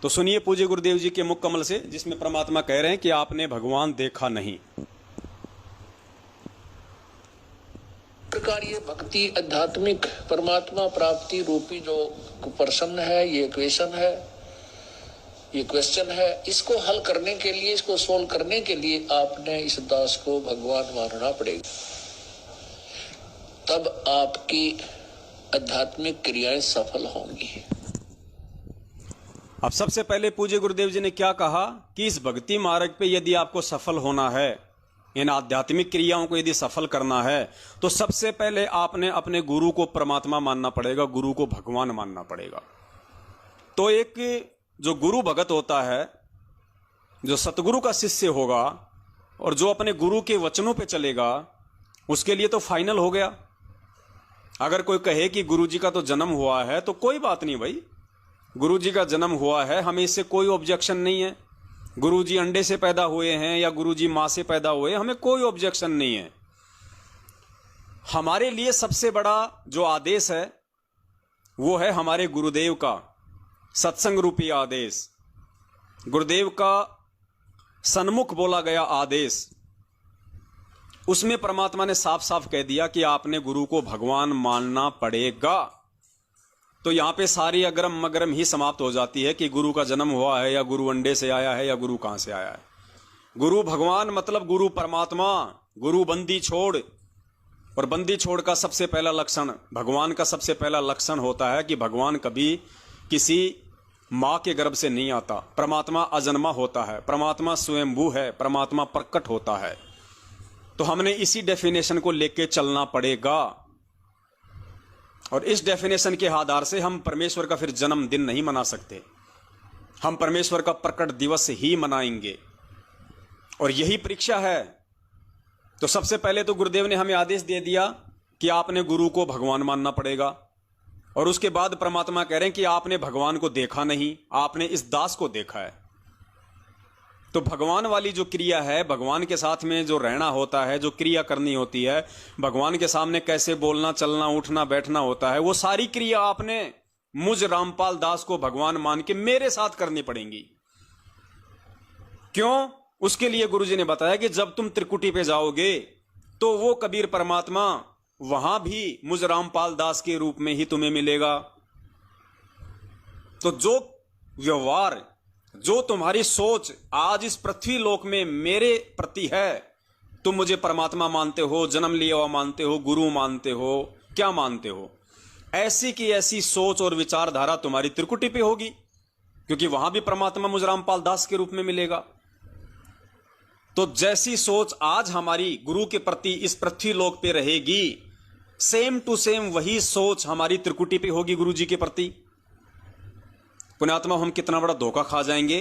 तो सुनिए पूज्य गुरुदेव जी के मुख कमल से, जिसमें परमात्मा कह रहे हैं कि आपने भगवान देखा नहीं। प्रकार ये भक्ति आध्यात्मिक परमात्मा प्राप्ति रूपी जो प्रश्न है, ये क्वेश्चन है, ये क्वेश्चन है, इसको हल करने के लिए, इसको सोल्व करने के लिए आपने इस दास को भगवान मानना पड़ेगा। तब आपकी आध्यात्मिक क्रियाएं सफल होंगी। अब सबसे पहले पूज्य गुरुदेव जी ने क्या कहा कि इस भक्ति मार्ग पे यदि आपको सफल होना है, इन आध्यात्मिक क्रियाओं को यदि सफल करना है, तो सबसे पहले आपने अपने गुरु को परमात्मा मानना पड़ेगा, गुरु को भगवान मानना पड़ेगा। तो एक जो गुरु भगत होता है, जो सतगुरु का शिष्य होगा और जो अपने गुरु के वचनों पे चलेगा, उसके लिए तो फाइनल हो गया। अगर कोई कहे कि गुरु जी का तो जन्म हुआ है, तो कोई बात नहीं भाई, गुरु जी का जन्म हुआ है, हमें इससे कोई ऑब्जेक्शन नहीं है। गुरु जी अंडे से पैदा हुए हैं या गुरु जी मां से पैदा हुए, हमें कोई ऑब्जेक्शन नहीं है। हमारे लिए सबसे बड़ा जो आदेश है वो है हमारे गुरुदेव का सत्संग रूपी आदेश, गुरुदेव का सन्मुख बोला गया आदेश। उसमें परमात्मा ने साफ साफ कह दिया कि आपने गुरु को भगवान मानना पड़ेगा। तो यहां पे सारी अगरम मगरम ही समाप्त हो जाती है कि गुरु का जन्म हुआ है या गुरु अंडे से आया है या गुरु कहां से आया है। गुरु भगवान मतलब गुरु परमात्मा, गुरु बंदी छोड़। और बंदी छोड़ का सबसे पहला लक्षण, भगवान का सबसे पहला लक्षण होता है कि भगवान कभी किसी मां के गर्भ से नहीं आता। परमात्मा अजन्मा होता है, परमात्मा स्वयंभू है, परमात्मा प्रकट होता है। तो हमने इसी डेफिनेशन को लेके चलना पड़ेगा। और इस डेफिनेशन के आधार से हम परमेश्वर का फिर जन्मदिन नहीं मना सकते, हम परमेश्वर का प्रकट दिवस ही मनाएंगे। और यही परीक्षा है। तो सबसे पहले तो गुरुदेव ने हमें आदेश दे दिया कि आपने गुरु को भगवान मानना पड़ेगा। और उसके बाद परमात्मा कह रहे हैं कि आपने भगवान को देखा नहीं, आपने इस दास को देखा है। तो भगवान वाली जो क्रिया है, भगवान के साथ में जो रहना होता है, जो क्रिया करनी होती है, भगवान के सामने कैसे बोलना, चलना, उठना, बैठना होता है, वो सारी क्रिया आपने मुझ रामपाल दास को भगवान मान के मेरे साथ करनी पड़ेंगी। क्यों? उसके लिए गुरुजी ने बताया कि जब तुम त्रिकुटी पे जाओगे तो वो कबीर परमात्मा वहां भी मुझ रामपाल दास के रूप में ही तुम्हें मिलेगा। तो जो व्यवहार, जो तुम्हारी सोच आज इस पृथ्वी लोक में मेरे प्रति है, तुम मुझे परमात्मा मानते हो, जन्म लिया हुआ मानते हो, गुरु मानते हो, क्या मानते हो, ऐसी की ऐसी सोच और विचारधारा तुम्हारी त्रिकुटी पे होगी, क्योंकि वहां भी परमात्मा मुझ रामपाल दास के रूप में मिलेगा। तो जैसी सोच आज हमारी गुरु के प्रति इस पृथ्वी लोक पे रहेगी, सेम टू सेम वही सोच हमारी त्रिकुटी पे होगी गुरु जी के प्रति। पुण्यात्मा, हम कितना बड़ा धोखा खा जाएंगे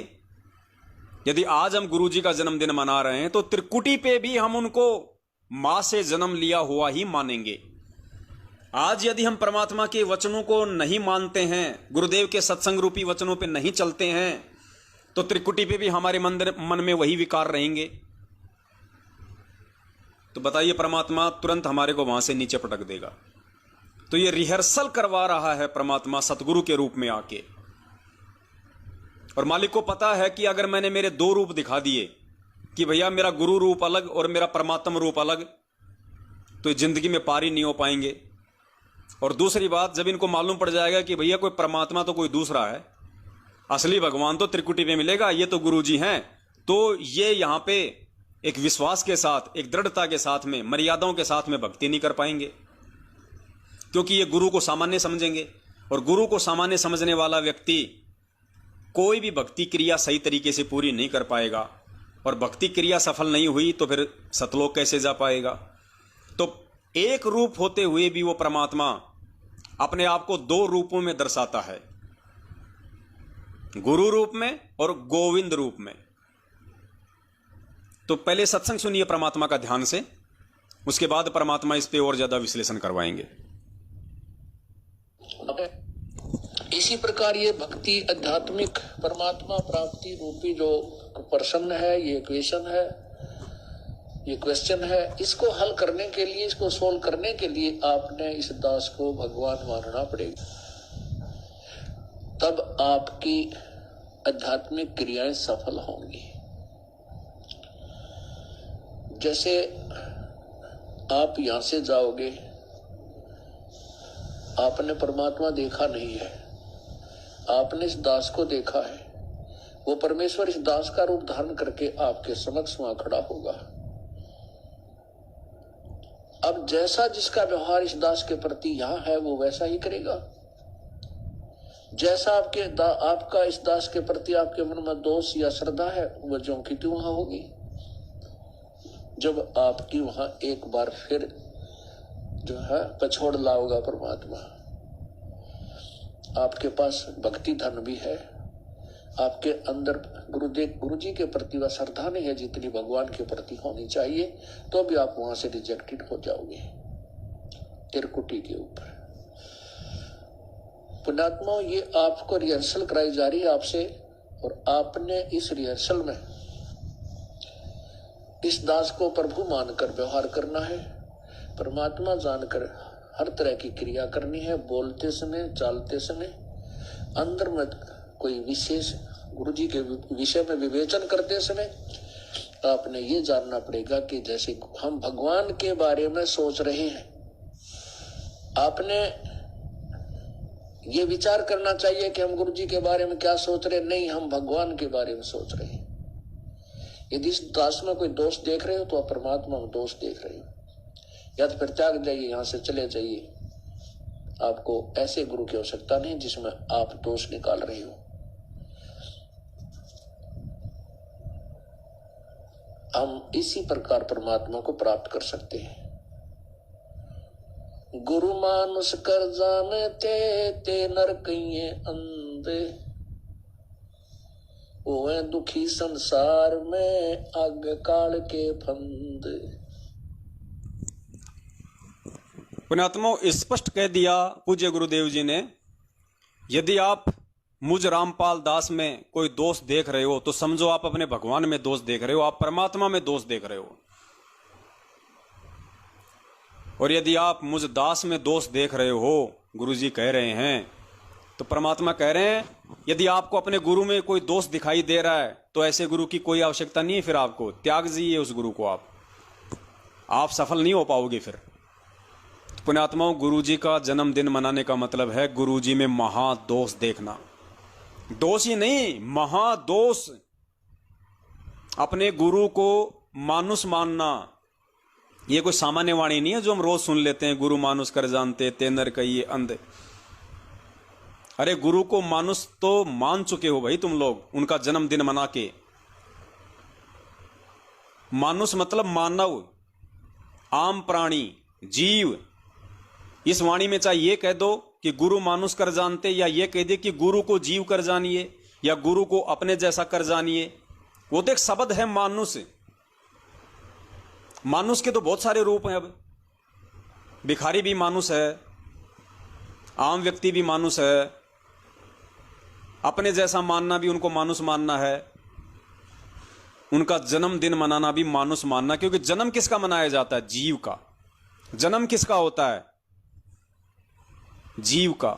यदि आज हम गुरु जी का जन्मदिन मना रहे हैं तो त्रिकुटी पे भी हम उनको मां से जन्म लिया हुआ ही मानेंगे। आज यदि हम परमात्मा के वचनों को नहीं मानते हैं, गुरुदेव के सत्संग रूपी वचनों पे नहीं चलते हैं, तो त्रिकुटी पे भी हमारे मन में वही विकार रहेंगे। तो बताइए, परमात्मा तुरंत हमारे को वहां से नीचे पटक देगा। तो ये रिहर्सल करवा रहा है परमात्मा सतगुरु के रूप में आके। और मालिक को पता है कि अगर मैंने मेरे दो रूप दिखा दिए कि भैया मेरा गुरु रूप अलग और मेरा परमात्मा रूप अलग, तो जिंदगी में पार ही नहीं हो पाएंगे। और दूसरी बात, जब इनको मालूम पड़ जाएगा कि भैया कोई परमात्मा तो कोई दूसरा है, असली भगवान तो त्रिकुटी में मिलेगा, ये तो गुरु जी हैं, तो ये यहां पे एक विश्वास के साथ, एक दृढ़ता के साथ में, मर्यादाओं के साथ में भक्ति नहीं कर पाएंगे, क्योंकि ये गुरु को सामान्य समझेंगे। और गुरु को सामान्य समझने वाला व्यक्ति कोई भी भक्ति क्रिया सही तरीके से पूरी नहीं कर पाएगा। और भक्ति क्रिया सफल नहीं हुई तो फिर सतलोक कैसे जा पाएगा। तो एक रूप होते हुए भी वो परमात्मा अपने आप को दो रूपों में दर्शाता है, गुरु रूप में और गोविंद रूप में। तो पहले सत्संग सुनिए परमात्मा का ध्यान से, उसके बाद परमात्मा इस पे और ज्यादा विश्लेषण करवाएंगे। इसी प्रकार ये भक्ति आध्यात्मिक परमात्मा प्राप्ति रूपी जो प्रश्न है, ये क्वेश्चन है, ये क्वेश्चन है, इसको हल करने के लिए, इसको सोल्व करने के लिए आपने इस दास को भगवान मानना पड़ेगा। तब आपकी आध्यात्मिक क्रियाएं सफल होंगी। जैसे आप यहां से जाओगे, आपने परमात्मा देखा नहीं है, आपने इस दास को देखा है, वो परमेश्वर इस दास का रूप धारण करके आपके समक्ष वहां खड़ा होगा। अब जैसा जिसका व्यवहार इस दास के प्रति यहां है वो वैसा ही करेगा। जैसा आपका इस दास के प्रति आपके मन में दोष या श्रद्धा है वो ज्यों की त्यों वहां होगी। जब आपकी वहां एक बार फिर जो है पछोड़ लाओगा परमात्मा, आपके पास भक्ति धन भी है, आपके अंदर गुरु जी के प्रति वह श्रद्धा नहीं है जितनी भगवान के प्रति होनी चाहिए, तो भी आप वहां से रिजेक्टेड हो जाओगे त्रिकुटी के ऊपर। पुण्यात्मा, ये आपको रिहर्सल कराई जा रही है आपसे, और आपने इस रिहर्सल में इस दास को प्रभु मानकर व्यवहार करना है, परमात्मा जानकर हर तरह की क्रिया करनी है। बोलते समय, चालते समय अंदर में कोई विशेष गुरु जी के विषय में विवेचन करते समय आपने ये जानना पड़ेगा कि जैसे हम भगवान के बारे में सोच रहे हैं, आपने ये विचार करना चाहिए कि हम गुरु जी के बारे में क्या सोच रहे हैं। नहीं, हम भगवान के बारे में सोच रहे हैं। यदि इस दास में कोई दोष देख रहे हो तो आप परमात्मा में दोष देख रहे हो, या तो फिर त्याग जाइए, यहां से चले जाइए। आपको ऐसे गुरु की आवश्यकता नहीं जिसमें आप दोष निकाल रहे हो। हम इसी प्रकार परमात्मा को प्राप्त कर सकते हैं। गुरु मानुष कर जानते ते नर कहिए अंधे, ओए दुखी संसार में आग काल के फंदे। पुण्यात्मा, स्पष्ट कह दिया पूज्य गुरुदेव जी ने, यदि आप मुझ रामपाल दास में कोई दोष देख रहे हो तो समझो आप अपने भगवान में दोष देख रहे हो, आप परमात्मा में दोष देख रहे हो। और यदि आप मुझ दास में दोष देख रहे हो, गुरुजी कह रहे हैं, तो परमात्मा कह रहे हैं यदि आपको अपने गुरु में कोई दोष दिखाई दे रहा है तो ऐसे गुरु की कोई आवश्यकता नहीं है, फिर आपको त्याग दीजिए उस गुरु को। आप सफल नहीं हो पाओगे फिर। तो पुण्यात्माओं, गुरुजी का जन्मदिन मनाने का मतलब है गुरुजी में महादोष देखना। दोष ही नहीं, महादोष। अपने गुरु को मानुष मानना ये कोई सामान्य वाणी नहीं है जो हम रोज सुन लेते हैं, गुरु मानुष कर जानते ते नर कहिए अंधे। अरे गुरु को मानुष तो मान चुके हो भाई तुम लोग, उनका जन्मदिन मना के। मानुष मतलब मानव, आम प्राणी, जीव। इस वाणी में चाहे ये कह दो कि गुरु मानुष कर जानते, या ये कह दे कि गुरु को जीव कर जानिए, या गुरु को अपने जैसा कर जानिए। वो तो एक शब्द है मानुष। मानुष के तो बहुत सारे रूप हैं। अब भिखारी भी मानुष है, आम व्यक्ति भी मानुष है, अपने जैसा मानना भी उनको मानुष मानना है, उनका जन्मदिन मनाना भी मानुष मानना। क्योंकि जन्म किसका मनाया जाता है? जीव का। जन्म किसका होता है? जीव का।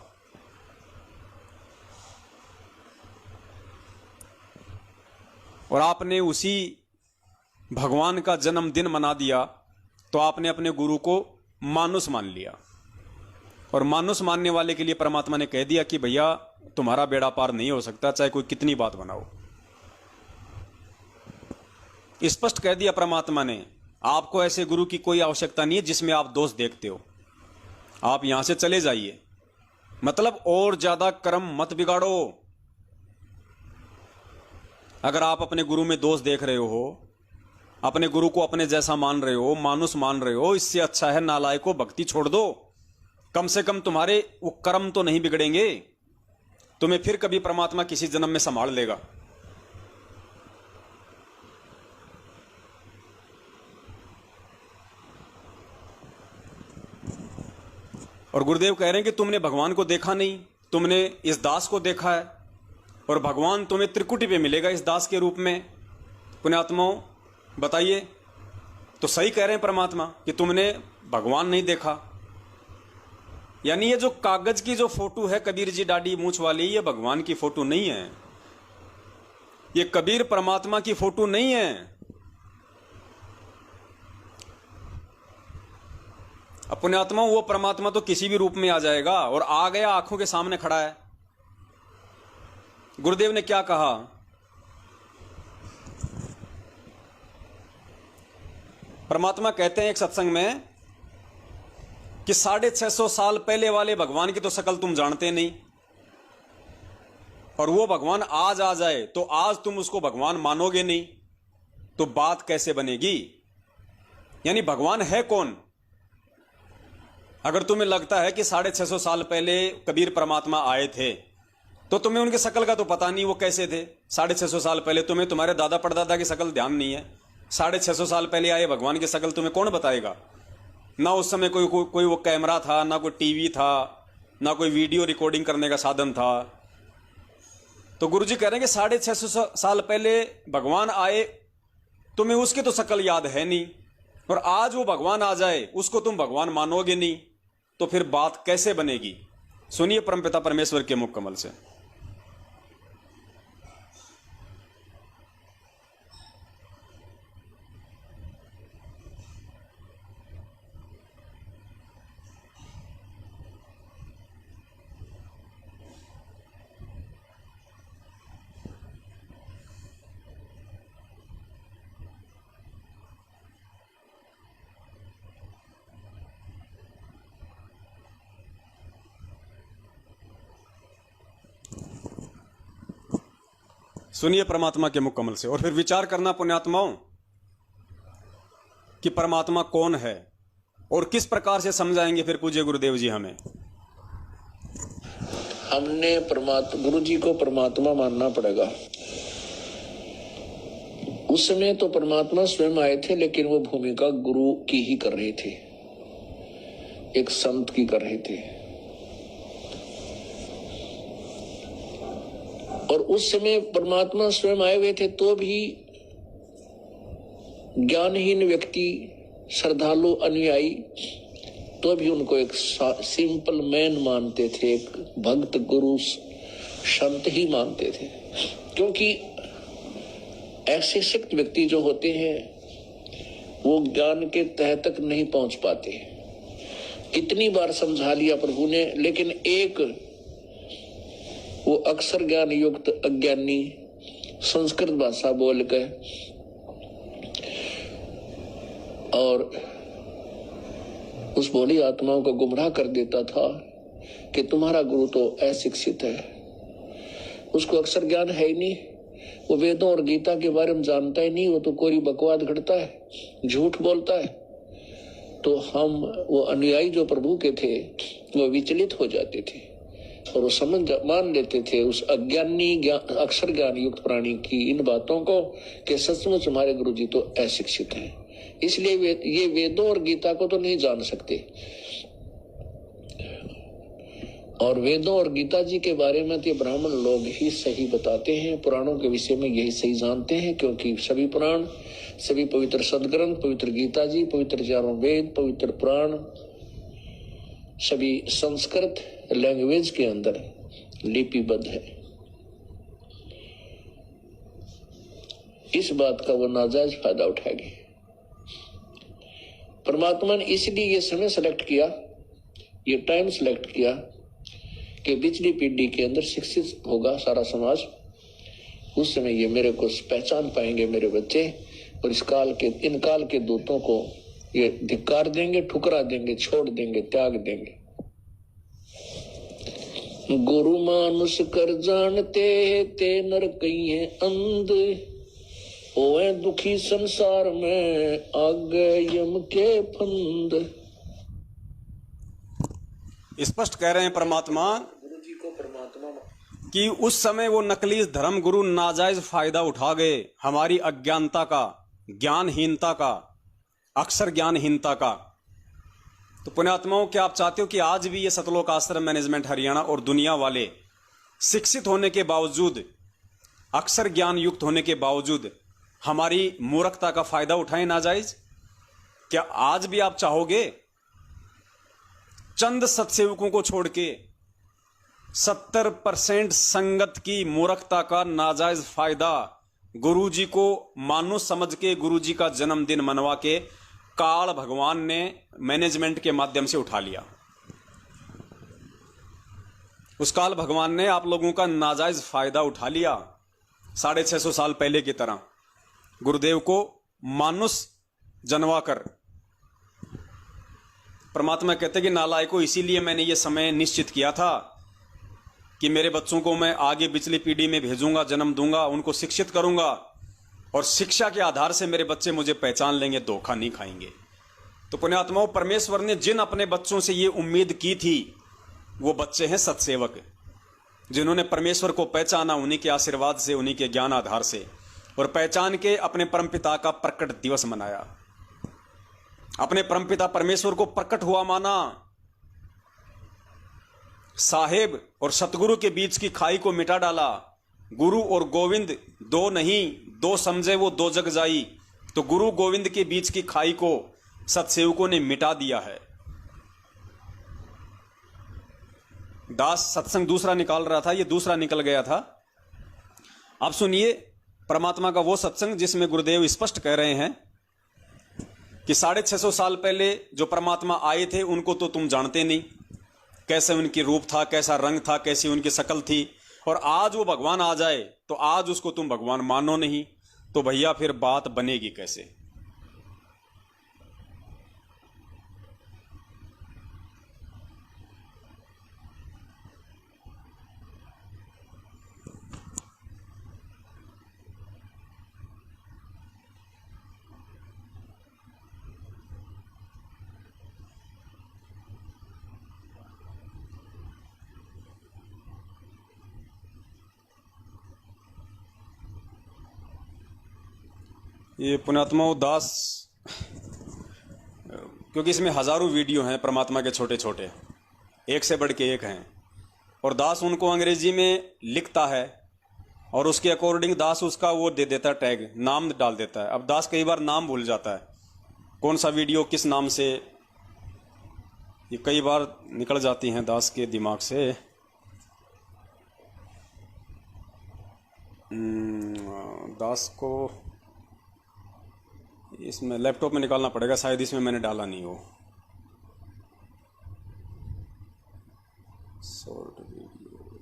और आपने उसी भगवान का जन्मदिन मना दिया तो आपने अपने गुरु को मानुष मान लिया। और मानुष मानने वाले के लिए परमात्मा ने कह दिया कि भैया तुम्हारा बेड़ा पार नहीं हो सकता, चाहे कोई कितनी बात बनाओ। स्पष्ट कह दिया परमात्मा ने, आपको ऐसे गुरु की कोई आवश्यकता नहीं है जिसमें आप दोष देखते हो। आप यहां से चले जाइए। मतलब और ज्यादा कर्म मत बिगाड़ो। अगर आप अपने गुरु में दोष देख रहे हो, अपने गुरु को अपने जैसा मान रहे हो, मानुष मान रहे हो, इससे अच्छा है नालायक को भक्ति छोड़ दो। कम से कम तुम्हारे वो कर्म तो नहीं बिगड़ेंगे, तुम्हें फिर कभी परमात्मा किसी जन्म में संभाल लेगा। और गुरुदेव कह रहे हैं कि तुमने भगवान को देखा नहीं, तुमने इस दास को देखा है, और भगवान तुम्हें त्रिकुटी पे मिलेगा इस दास के रूप में। पुण्यात्माओं बताइए, तो सही कह रहे हैं परमात्मा कि तुमने भगवान नहीं देखा। यानी ये जो कागज की जो फोटो है कबीर जी दाढ़ी मूछ वाली, ये भगवान की फोटो नहीं है। ये कबीर परमात्मा की फोटो नहीं है। पुण्यात्मा, वो परमात्मा तो किसी भी रूप में आ जाएगा, और आ गया, आंखों के सामने खड़ा है। गुरुदेव ने क्या कहा? परमात्मा कहते हैं एक सत्संग में कि 650 साल पहले वाले भगवान की तो शकल तुम जानते नहीं, और वो भगवान आज आ जाए तो आज तुम उसको भगवान मानोगे नहीं, तो बात कैसे बनेगी? यानी भगवान है कौन? अगर तुम्हें लगता है कि 650 साल पहले कबीर परमात्मा आए थे, तो तुम्हें उनकी शकल का तो पता नहीं वो कैसे थे। 650 साल पहले तुम्हें तुम्हारे दादा परदादा की शकल ध्यान नहीं है। 650 साल पहले आए भगवान की शकल तुम्हें कौन बताएगा? ना उस समय कोई वो कैमरा था, ना कोई टीवी था, ना कोई वीडियो रिकॉर्डिंग करने का साधन था। तो गुरुजी कह रहे हैं कि 650 साल पहले भगवान आए, तुम्हें उसकी तो शकल याद है नहीं, और आज वो भगवान आ जाए उसको तुम भगवान मानोगे नहीं, तो फिर बात कैसे बनेगी? सुनिए परमपिता परमेश्वर के मुख कमल से। सुनिए परमात्मा के मुख कमल से, और फिर विचार करना पुण्यात्माओं कि परमात्मा कौन है और किस प्रकार से समझाएंगे फिर पूज्य गुरुदेव जी हमें। हमने गुरु जी को परमात्मा मानना पड़ेगा। उस समय तो परमात्मा स्वयं आए थे, लेकिन वो भूमिका गुरु की ही कर रहे थे, एक संत की कर रहे थे। और उस समय परमात्मा स्वयं आए हुए थे, तो भी ज्ञानहीन व्यक्ति, श्रद्धालु, अनुयायी, तो भी उनको एक सिंपल मैन मानते थे, एक भक्त गुरु संत ही मानते थे। क्योंकि ऐसे सिक्त व्यक्ति जो होते हैं वो ज्ञान के तह तक नहीं पहुंच पाते। कितनी बार समझा लिया प्रभु ने, लेकिन एक वो अक्षर ज्ञान युक्त अज्ञानी संस्कृत भाषा बोल के और उस भोली आत्माओं को गुमराह कर देता था कि तुम्हारा गुरु तो अशिक्षित है, उसको अक्षर ज्ञान है ही नहीं, वो वेदों और गीता के बारे में जानता ही नहीं, वो तो कोई बकवाद घड़ता है, झूठ बोलता है। तो हम वो अनुयायी जो प्रभु के थे वो विचलित हो जाते थे और वो मान लेते थे उस अज्ञानी अक्षर ज्ञान युक्त प्राणी की इन बातों को कि सचमुच हमारे गुरु जी तो अशिक्षित हैं, इसलिए ये वेदों और गीता को तो नहीं जान सकते। और वेदों और गीता जी के बारे में तो ब्राह्मण लोग ही सही बताते हैं, पुराणों के विषय में यही सही जानते हैं, क्योंकि सभी पुराण, सभी पवित्र सदग्रंथ, पवित्र गीता जी, पवित्र चारों वेद, पवित्र पुराण सभी संस्कृत लैंग्वेज के अंदर लिपिबद्ध है। इस बात का वो नाजायज फायदा उठाएंगे। परमात्मा ने इसलिए ये समय सेलेक्ट किया, ये टाइम सेलेक्ट किया कि पिछली पीढ़ी के अंदर शिक्षित होगा सारा समाज। उस समय ये मेरे को पहचान पाएंगे मेरे बच्चे, और इन काल के दूतों को ये धिक्कार देंगे, ठुकरा देंगे, छोड़ देंगे, त्याग देंगे। गुरु मानुष कर जानते ते नर कहिए अंध, ओए दुखी संसार में आगे यम के फंद। स्पष्ट कह रहे हैं परमात्मा गुरु जी को परमात्मा कि उस समय वो नकली धर्म गुरु नाजायज फायदा उठा गए हमारी अज्ञानता का, ज्ञानहीनता का, अक्षर ज्ञानहीनता का। तो पुण्यात्माओं, क्या आप चाहते हो कि आज भी ये सतलोक आश्रम मैनेजमेंट हरियाणा और दुनिया वाले शिक्षित होने के बावजूद, अक्षर ज्ञान युक्त होने के बावजूद हमारी मूर्खता का फायदा उठाएं नाजायज? क्या आज भी आप चाहोगे चंद सत्सेवकों को छोड़ के 70% संगत की मूर्खता का नाजायज फायदा गुरुजी को मानुष समझ के गुरुजी का जन्मदिन मनवा के काल भगवान ने मैनेजमेंट के माध्यम से उठा लिया। उस काल भगवान ने आप लोगों का नाजायज फायदा उठा लिया। 650 साल पहले की तरह गुरुदेव को मानुष जनवा कर परमात्मा कहते कि नालायकों, इसीलिए मैंने ये समय निश्चित किया था कि मेरे बच्चों को मैं आगे पिछली पीढ़ी में भेजूंगा, जन्म दूंगा, उनको शिक्षित करूंगा और शिक्षा के आधार से मेरे बच्चे मुझे पहचान लेंगे, धोखा नहीं खाएंगे। तो पुण्यात्माओं, परमेश्वर ने जिन अपने बच्चों से ये उम्मीद की थी वो बच्चे हैं सत्सेवक, जिन्होंने परमेश्वर को पहचाना उन्हीं के आशीर्वाद से, उन्हीं के ज्ञान आधार से, और पहचान के अपने परमपिता का प्रकट दिवस मनाया। अपने परमपिता परमेश्वर को प्रकट हुआ माना। साहेब और सतगुरु के बीच की खाई को मिटा डाला। गुरु और गोविंद दो नहीं, दो समझे वो दो जग जाई। तो गुरु गोविंद के बीच की खाई को सतसेवकों ने मिटा दिया है। दास सत्संग दूसरा निकाल रहा था, ये दूसरा निकल गया था। अब सुनिए परमात्मा का वो सत्संग जिसमें गुरुदेव स्पष्ट कह रहे हैं कि 650 साल पहले जो परमात्मा आए थे उनको तो तुम जानते नहीं, कैसे उनकी रूप था, कैसा रंग था, कैसी उनकी शकल थी, और आज वो भगवान आ जाए तो आज उसको तुम भगवान मानो नहीं, तो भैया फिर बात बनेगी कैसे। ये पुण्यात्माओं दास, क्योंकि इसमें हजारों वीडियो हैं परमात्मा के छोटे छोटे, एक से बढ़ के एक हैं, और दास उनको अंग्रेजी में लिखता है और उसके अकॉर्डिंग दास उसका वो दे देता है, टैग, नाम डाल देता है। अब दास कई बार नाम भूल जाता है, कौन सा वीडियो किस नाम से, ये कई बार निकल जाती हैं दास के दिमाग से। दास को इसमें लैपटॉप में निकालना पड़ेगा, शायद इसमें मैंने डाला नहीं हो। शॉर्ट वीडियो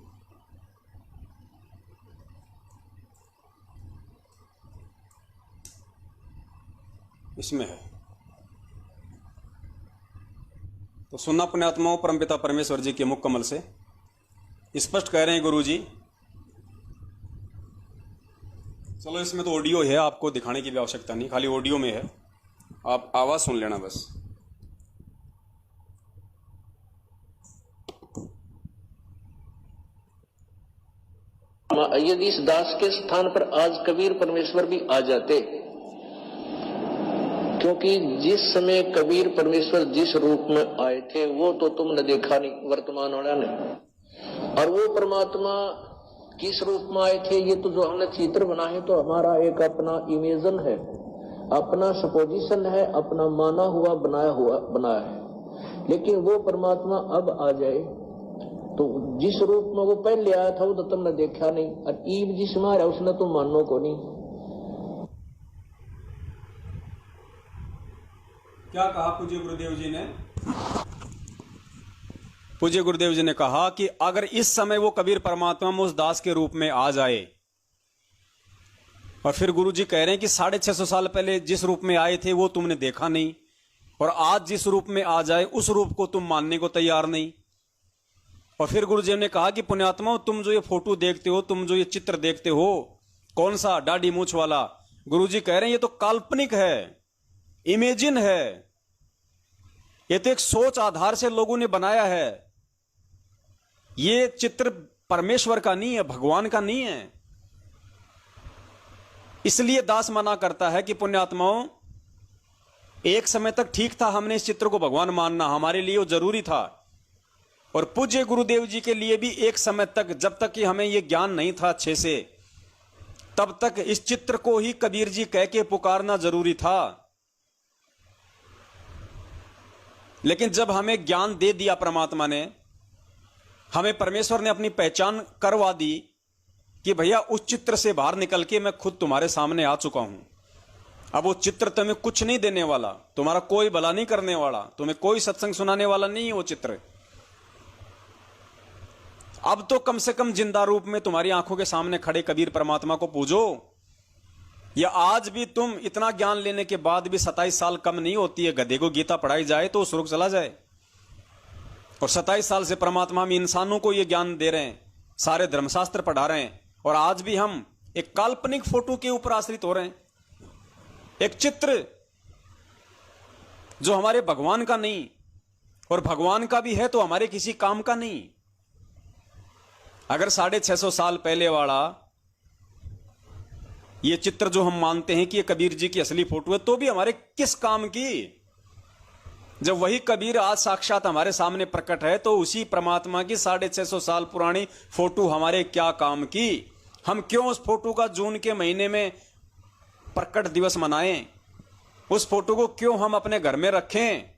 इसमें है तो सुनना पुण्यात्माओं, परमपिता परमेश्वर जी के मुख कमल से स्पष्ट कह रहे हैं गुरु जी। चलो इसमें तो ऑडियो है, आपको दिखाने की भी आवश्यकता नहीं, खाली ऑडियो में है, आप आवाज सुन लेना बस। यदि इस दास के स्थान पर आज कबीर परमेश्वर भी आ जाते, क्योंकि जिस समय कबीर परमेश्वर जिस रूप में आए थे वो तो तुमने देखा नहीं, वर्तमान वाला ने, और वो परमात्मा किस रूप में आए थे ये तो जो हमने चित्र बना है तो हमारा एक अपना इमेजन है, अपना सपोजिशन है, अपना माना हुआ बनाया है। लेकिन वो परमात्मा अब आ जाए तो जिस रूप में वो पहले आया था वो तो तुमने देखा नहीं, और ईब जिसमें आया उसने तो मानो को नहीं। क्या कहा पूज्य गुरुदेव जी ने? पूज्य गुरुदेव जी ने कहा कि अगर इस समय वो कबीर परमात्मा में उस दास के रूप में आ जाए, और फिर गुरु जी कह रहे हैं कि 650 साल पहले जिस रूप में आए थे वो तुमने देखा नहीं, और आज जिस रूप में आ जाए उस रूप को तुम मानने को तैयार नहीं। और फिर गुरु जी ने कहा कि पुण्यात्मा, तुम जो ये फोटो देखते हो, तुम जो ये चित्र देखते हो, कौन सा दाढ़ी मूछ वाला, गुरु जी कह रहे हैं ये तो काल्पनिक है, इमेजिन है, ये तो एक सोच आधार से लोगों ने बनाया है। ये चित्र परमेश्वर का नहीं है, भगवान का नहीं है। इसलिए दास मना करता है कि पुण्यात्माओं, एक समय तक ठीक था, हमने इस चित्र को भगवान मानना, हमारे लिए वो जरूरी था, और पूज्य गुरुदेव जी के लिए भी एक समय तक, जब तक कि हमें ये ज्ञान नहीं था अच्छे से, तब तक इस चित्र को ही कबीर जी कह के पुकारना जरूरी था। लेकिन जब हमें ज्ञान दे दिया परमात्मा ने, हमें परमेश्वर ने अपनी पहचान करवा दी, कि भैया उस चित्र से बाहर निकल के मैं खुद तुम्हारे सामने आ चुका हूं। अब वो चित्र तुम्हें कुछ नहीं देने वाला, तुम्हारा कोई भला नहीं करने वाला, तुम्हें कोई सत्संग सुनाने वाला नहीं है वो चित्र। अब तो कम से कम जिंदा रूप में तुम्हारी आंखों के सामने खड़े कबीर परमात्मा को पूजो। या आज भी तुम इतना ज्ञान लेने के बाद भी 27 साल कम नहीं होती है, गधे को गीता पढ़ाई जाए तो स्वर्ग चला जाए। और 27 साल से परमात्मा में इंसानों को यह ज्ञान दे रहे हैं, सारे धर्मशास्त्र पढ़ा रहे हैं, और आज भी हम एक काल्पनिक फोटो के ऊपर आश्रित हो रहे हैं। एक चित्र जो हमारे भगवान का नहीं, और भगवान का भी है तो हमारे किसी काम का नहीं। अगर 650 साल पहले वाला ये चित्र जो हम मानते हैं कि ये कबीर जी की असली फोटो है, तो भी हमारे किस काम की? जब वही कबीर आज साक्षात हमारे सामने प्रकट है, तो उसी परमात्मा की 650 साल पुरानी फोटो हमारे क्या काम की? हम क्यों उस फोटो का जून के महीने में प्रकट दिवस मनाएं? उस फोटो को क्यों हम अपने घर में रखें?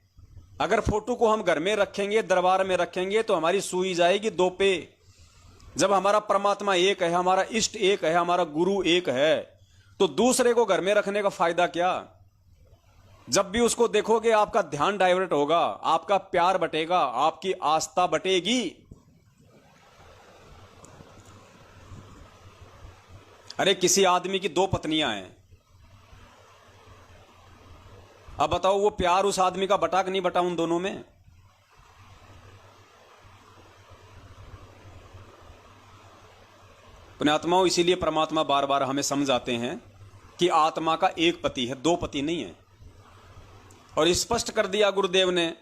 अगर फोटो को हम घर में रखेंगे, दरबार में रखेंगे, तो हमारी सुई जाएगी दो पे। जब हमारा परमात्मा एक है, हमारा इष्ट एक है, हमारा गुरु एक है, तो दूसरे को घर में रखने का फायदा क्या? जब भी उसको देखोगे आपका ध्यान डाइवर्ट होगा, आपका प्यार बटेगा, आपकी आस्था बटेगी। अरे किसी आदमी की 2 पत्नियां हैं, अब बताओ वो प्यार उस आदमी का बटा कि नहीं बटा उन दोनों में? पुण्यात्माओं, इसीलिए परमात्मा बार बार हमें समझाते हैं कि आत्मा का एक पति है, 2 पति नहीं है। और स्पष्ट कर दिया गुरुदेव ने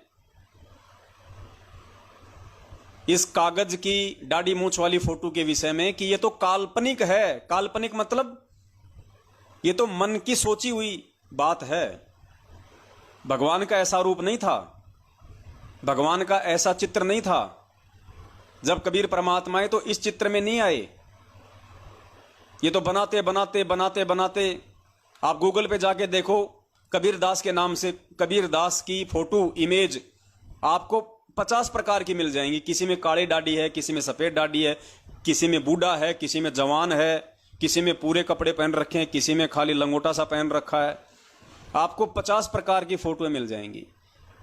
इस कागज की दाढ़ी मूंछ वाली फोटो के विषय में कि ये तो काल्पनिक है। काल्पनिक मतलब ये तो मन की सोची हुई बात है। भगवान का ऐसा रूप नहीं था, भगवान का ऐसा चित्र नहीं था। जब कबीर परमात्मा आए तो इस चित्र में नहीं आए। ये तो बनाते बनाते बनाते बनाते आप गूगल पे जाके देखो, कबीरदास के नाम से कबीरदास की फोटो इमेज आपको 50 प्रकार की मिल जाएंगी। किसी में काली दाढ़ी है, किसी में सफेद दाढ़ी है, किसी में बूढ़ा है, किसी में जवान है, किसी में पूरे कपड़े पहन रखे हैं, किसी में खाली लंगोटा सा पहन रखा है। आपको 50 प्रकार की फोटोएं मिल जाएंगी,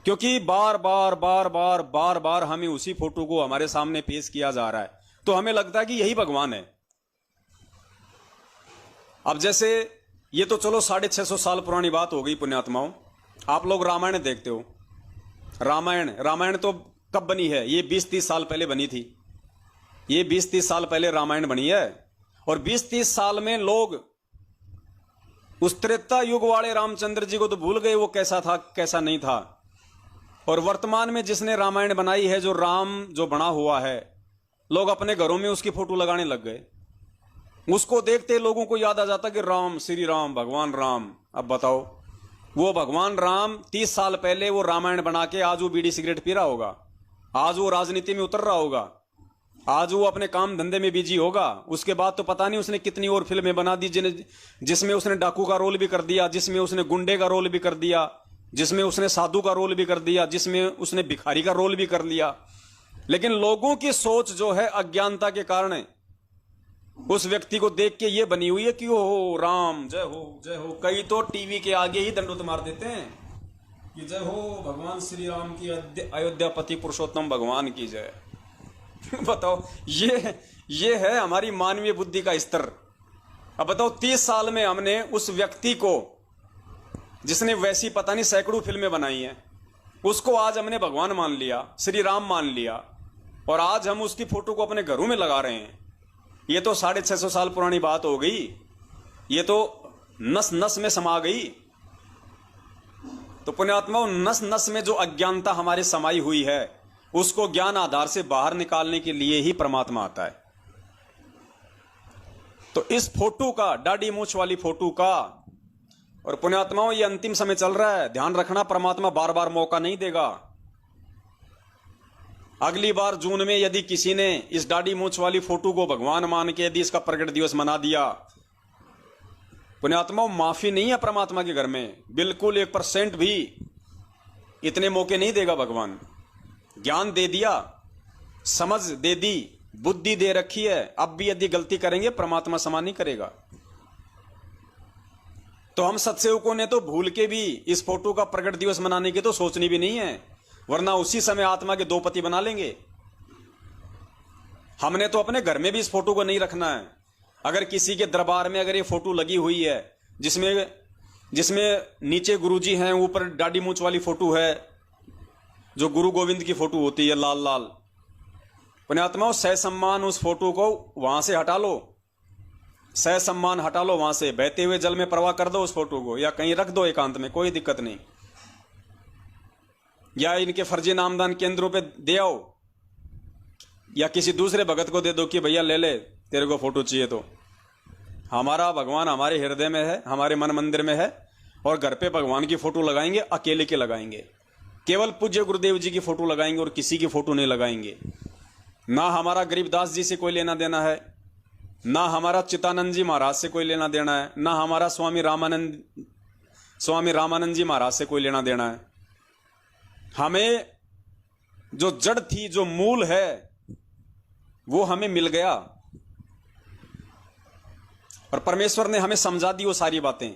क्योंकि बार बार बार बार बार बार हमें उसी फोटो को हमारे सामने पेश किया जा रहा है, तो हमें लगता है कि यही भगवान है। अब जैसे ये तो चलो 650 साल पुरानी बात हो गई पुण्यात्माओं। आप लोग रामायण देखते हो, रामायण तो कब बनी है? ये 20-30 साल पहले बनी थी। ये 20-30 साल पहले रामायण बनी है, और 20-30 साल में लोग उस त्रेता युग वाले रामचंद्र जी को तो भूल गए, वो कैसा था कैसा नहीं था। और वर्तमान में जिसने रामायण बनाई है, जो राम जो बना हुआ है, लोग अपने घरों में उसकी फोटो लगाने लग गए। उसको देखते लोगों को याद आ जाता कि राम, श्री राम, भगवान राम। अब बताओ, वो भगवान राम 30 साल पहले वो रामायण बना के आज वो बीड़ी सिगरेट पी रहा होगा, आज वो राजनीति में उतर रहा होगा, आज वो अपने काम धंधे में बिजी होगा। उसके बाद तो पता नहीं उसने कितनी और फिल्में बना दी, जिसमें उसने डाकू का रोल भी कर दिया, जिसमें उसने गुंडे का रोल भी कर दिया, जिसमें उसने साधु का रोल भी कर दिया, जिसमें उसने भिखारी का रोल भी कर लिया। लेकिन लोगों की सोच जो है अज्ञानता के कारण उस व्यक्ति को देख के ये बनी हुई है कि ओ राम जय हो जय हो। कई तो टीवी के आगे ही दंडोत मार देते हैं कि जय हो भगवान श्री राम की, अयोध्यापति पुरुषोत्तम भगवान की जय। बताओ, ये है हमारी मानवीय बुद्धि का स्तर। अब बताओ, 30 साल में हमने उस व्यक्ति को, जिसने वैसी पता नहीं सैकड़ों फिल्में बनाई हैं, उसको आज हमने भगवान मान लिया, श्री राम मान लिया, और आज हम उसकी फोटो को अपने घरों में लगा रहे हैं। ये तो 650 साल पुरानी बात हो गई, ये तो नस नस में समा गई। तो पुण्यात्माओं, नस नस में जो अज्ञानता हमारे समाई हुई है, उसको ज्ञान आधार से बाहर निकालने के लिए ही परमात्मा आता है। तो इस फोटो का, दाढ़ी मूंछ वाली फोटो का, और पुण्यात्माओं ये अंतिम समय चल रहा है, ध्यान रखना, परमात्मा बार बार मौका नहीं देगा। अगली बार जून में यदि किसी ने इस दाढ़ी मूंछ वाली फोटो को भगवान मान के यदि इसका प्रकट दिवस मना दिया, पुण्यात्माओं माफी नहीं है परमात्मा के घर में, बिल्कुल 1% भी इतने मौके नहीं देगा भगवान। ज्ञान दे दिया, समझ दे दी, बुद्धि दे रखी है, अब भी यदि गलती करेंगे परमात्मा क्षमा नहीं करेगा। तो हम सत्सेवकों ने तो भूल के भी इस फोटो का प्रकट दिवस मनाने की तो सोचनी भी नहीं है, वरना उसी समय आत्मा के दो पति बना लेंगे। हमने तो अपने घर में भी इस फोटो को नहीं रखना है। अगर किसी के दरबार में अगर ये फोटो लगी हुई है जिसमें नीचे गुरुजी हैं, ऊपर दाढ़ी मूंछ वाली फोटो है, जो गुरु गोविंद की फोटो होती है लाल लाल, पुण्यात्माओं सह सम्मान उस फोटो को वहां से हटा लो, सह सम्मान हटा लो वहां से, बहते हुए जल में प्रवाह कर दो उस फोटो को, या कहीं रख दो एकांत में, कोई दिक्कत नहीं। या इनके फर्जी नामदान केंद्रों पे दे आओ, या किसी दूसरे भगत को दे दो कि भैया ले ले, तेरे को फोटो चाहिए तो। हमारा भगवान हमारे हृदय में है, हमारे मन मंदिर में है, और घर पे भगवान की फोटो लगाएंगे, अकेले के लगाएंगे, केवल पूज्य गुरुदेव जी की फोटो लगाएंगे और किसी की फोटो नहीं लगाएंगे। ना हमारा गरीबदास जी से कोई लेना देना है, ना हमारा चितानंद जी महाराज से कोई लेना देना है, ना हमारा स्वामी रामानंद जी महाराज से कोई लेना देना है। हमें जो जड़ थी, जो मूल है, वो हमें मिल गया, और परमेश्वर ने हमें समझा दी वो सारी बातें।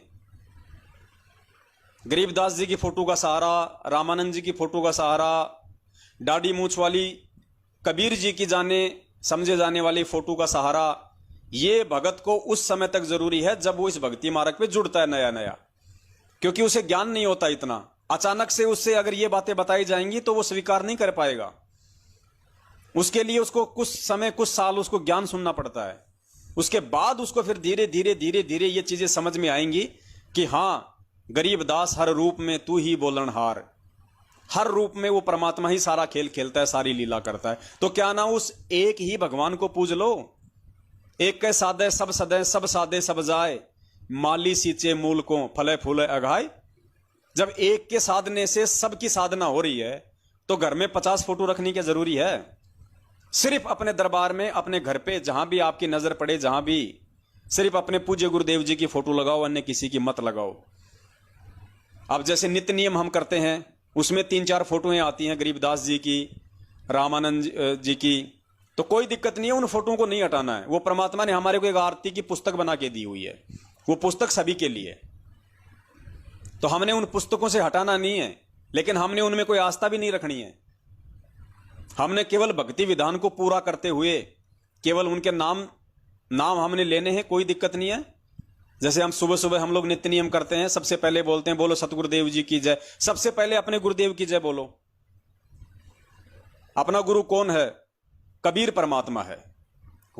गरीबदास जी की फोटो का सहारा, रामानंद जी की फोटो का सहारा, दाढ़ी मूंछ वाली कबीर जी की जाने समझे जाने वाली फोटो का सहारा, ये भगत को उस समय तक जरूरी है जब वो इस भक्ति मार्ग पे जुड़ता है नया नया, क्योंकि उसे ज्ञान नहीं होता इतना। अचानक से उससे अगर ये बातें बताई जाएंगी तो वो स्वीकार नहीं कर पाएगा। उसके लिए उसको कुछ समय, कुछ साल उसको ज्ञान सुनना पड़ता है। उसके बाद उसको फिर धीरे धीरे धीरे धीरे ये चीजें समझ में आएंगी कि हाँ, गरीबदास हर रूप में तू ही बोलनहार, हर रूप में वो परमात्मा ही सारा खेल खेलता है, सारी लीला करता है। तो क्या ना उस एक ही भगवान को पूज लो। एक के साधे सब सदे, सब साधे सब जाए, माली सींचे मूल को, फले फूले अघाए। जब एक के साधने से सबकी साधना हो रही है तो घर में 50 फोटो रखने की जरूरी है? सिर्फ अपने दरबार में, अपने घर पे, जहां भी आपकी नजर पड़े, जहां भी, सिर्फ अपने पूज्य गुरुदेव जी की फोटो लगाओ, अन्य किसी की मत लगाओ। अब जैसे नित्य नियम हम करते हैं, उसमें 3-4 फोटोएं आती हैं गरीबदास जी की, रामानंद जी की, तो कोई दिक्कत नहीं है, उन फोटों को नहीं हटाना है। वो परमात्मा ने हमारे को एक आरती की पुस्तक बना के दी हुई है, वो पुस्तक सभी के लिए। तो हमने उन पुस्तकों से हटाना नहीं है, लेकिन हमने उनमें कोई आस्था भी नहीं रखनी है। हमने केवल भक्ति विधान को पूरा करते हुए केवल उनके नाम हमने लेने हैं, कोई दिक्कत नहीं है। जैसे हम सुबह सुबह हम लोग नित्य नियम करते हैं, सबसे पहले बोलते हैं बोलो सतगुरुदेव जी की जय। सबसे पहले अपने गुरुदेव की जय बोलो। अपना गुरु कौन है? कबीर परमात्मा है।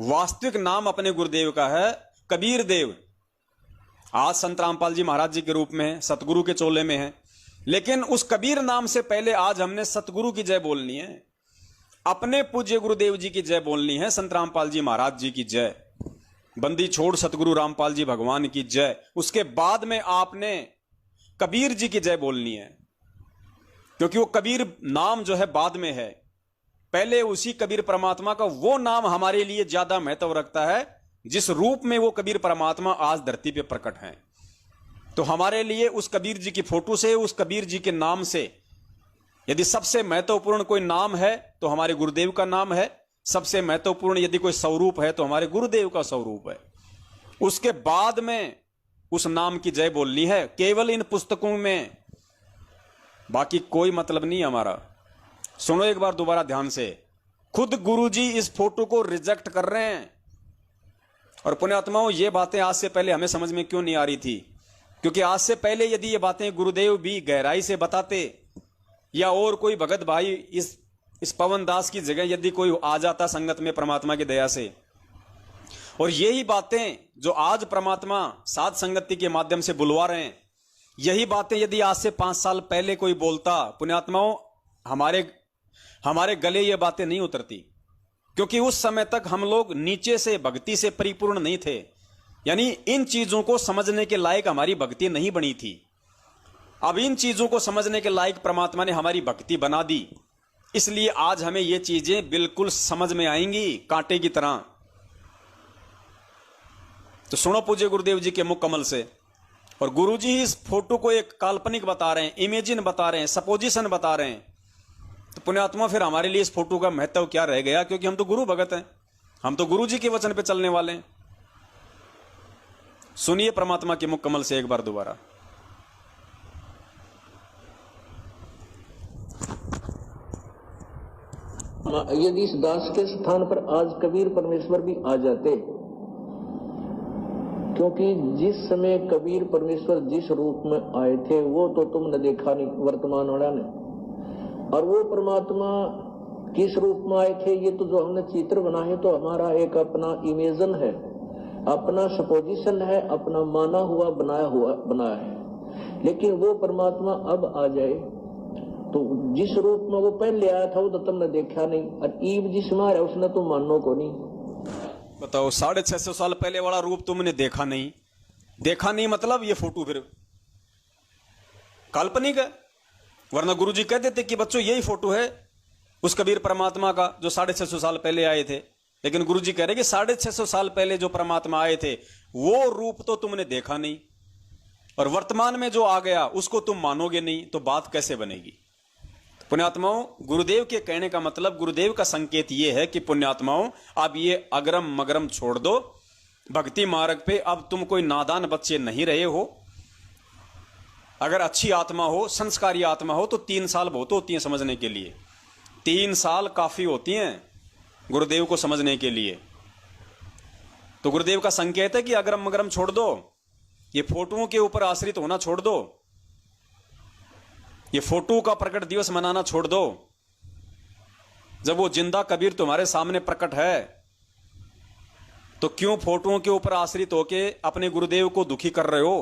वास्तविक नाम अपने गुरुदेव का है कबीर देव। आज संत रामपाल जी महाराज जी के रूप में है, सतगुरु के चोले में है, लेकिन उस कबीर नाम से पहले आज हमने सतगुरु की जय बोलनी है, अपने पूज्य गुरुदेव जी की जय बोलनी है, संत रामपाल जी महाराज जी की जय, बंदी छोड़ सतगुरु रामपाल जी भगवान की जय। उसके बाद में आपने कबीर जी की जय बोलनी है, क्योंकि वो कबीर नाम जो है बाद में है, पहले उसी कबीर परमात्मा का वो नाम हमारे लिए ज्यादा महत्व रखता है, जिस रूप में वो कबीर परमात्मा आज धरती पे प्रकट हैं। तो हमारे लिए उस कबीर जी की फोटो से, उस कबीर जी के नाम से, यदि सबसे महत्वपूर्ण कोई नाम है तो हमारे गुरुदेव का नाम है। सबसे महत्वपूर्ण यदि कोई स्वरूप है तो हमारे गुरुदेव का स्वरूप है। उसके बाद में उस नाम की जय बोलनी है, केवल इन पुस्तकों में, बाकी कोई मतलब नहीं हमारा। सुनो एक बार दोबारा ध्यान से, खुद गुरुजी इस फोटो को रिजेक्ट कर रहे हैं। और पुण्यात्माओं, ये बातें आज से पहले हमें समझ में क्यों नहीं आ रही थी? क्योंकि आज से पहले यदि ये बातें गुरुदेव भी गहराई से बताते, या और कोई भगत भाई इस पवन दास की जगह यदि कोई आ जाता संगत में परमात्मा की दया से, और यही बातें जो आज परमात्मा साध संगति के माध्यम से बुलवा रहे हैं, यही बातें यदि आज से 5 साल पहले कोई बोलता, पुण्यात्माओं, हमारे गले ये बातें नहीं उतरती। क्योंकि उस समय तक हम लोग नीचे से भक्ति से परिपूर्ण नहीं थे, यानी इन चीजों को समझने के लायक हमारी भक्ति नहीं बनी थी। अब इन चीजों को समझने के लायक परमात्मा ने हमारी भक्ति बना दी, इसलिए आज हमें ये चीजें बिल्कुल समझ में आएंगी कांटे की तरह। तो सुनो पूज्य गुरुदेव जी के मुख कमल से। और गुरुजी इस फोटो को एक काल्पनिक बता रहे हैं, इमेजिन बता रहे हैं, सपोजिशन बता रहे हैं। तो पुण्यात्मा, फिर हमारे लिए इस फोटो का महत्व क्या रह गया? क्योंकि हम तो गुरु भगत हैं, हम तो गुरु जी के वचन पे चलने वाले हैं। सुनिए परमात्मा के मुख कमल से एक बार दोबारा। यदि इस दास के स्थान पर आज कबीर परमेश्वर भी आ जाते, क्योंकि जिस समय कबीर परमेश्वर जिस रूप में आए थे वो तो तुमने देखा नहीं वर्तमान वाला ने, और वो परमात्मा किस रूप में आए थे ये तो जो हमने चित्र बना है तो हमारा एक अपना इमेजन है, अपना सपोजिशन है, अपना माना हुआ बनाया है। लेकिन वो परमात्मा अब आ जाए तो जिस रूप में वो पहले आया था वो तो तुमने देखा नहीं, और ईब जिस मार है उसने तो मानो को नहीं। बताओ 650 साल पहले वाला रूप तुमने देखा नहीं मतलब ये फोटो फिर काल्पनिक है। वरना गुरुजी कह देते कि बच्चों यही फोटो है उस कबीर परमात्मा का जो 650 साल पहले आए थे। लेकिन गुरुजी कह रहे कि 650 साल पहले जो परमात्मा आए थे वो रूप तो तुमने देखा नहीं, और वर्तमान में जो आ गया उसको तुम मानोगे नहीं, तो बात कैसे बनेगी। पुण्यात्माओं, गुरुदेव के कहने का मतलब, गुरुदेव का संकेत यह है कि पुण्यात्माओं अब ये अगरम मगरम छोड़ दो, भक्ति मार्ग पे अब तुम कोई नादान बच्चे नहीं रहे हो। अगर अच्छी आत्मा हो, संस्कारी आत्मा हो तो 3 साल बहुत होती हैं समझने के लिए, 3 साल काफी होती हैं गुरुदेव को समझने के लिए। तो गुरुदेव का संकेत है कि अगरम मगरम छोड़ दो, ये फोटोओं के ऊपर आश्रित होना छोड़ दो, ये फोटो का प्रकट दिवस मनाना छोड़ दो। जब वो जिंदा कबीर तुम्हारे सामने प्रकट है तो क्यों फोटोओं के ऊपर आश्रित होके अपने गुरुदेव को दुखी कर रहे हो।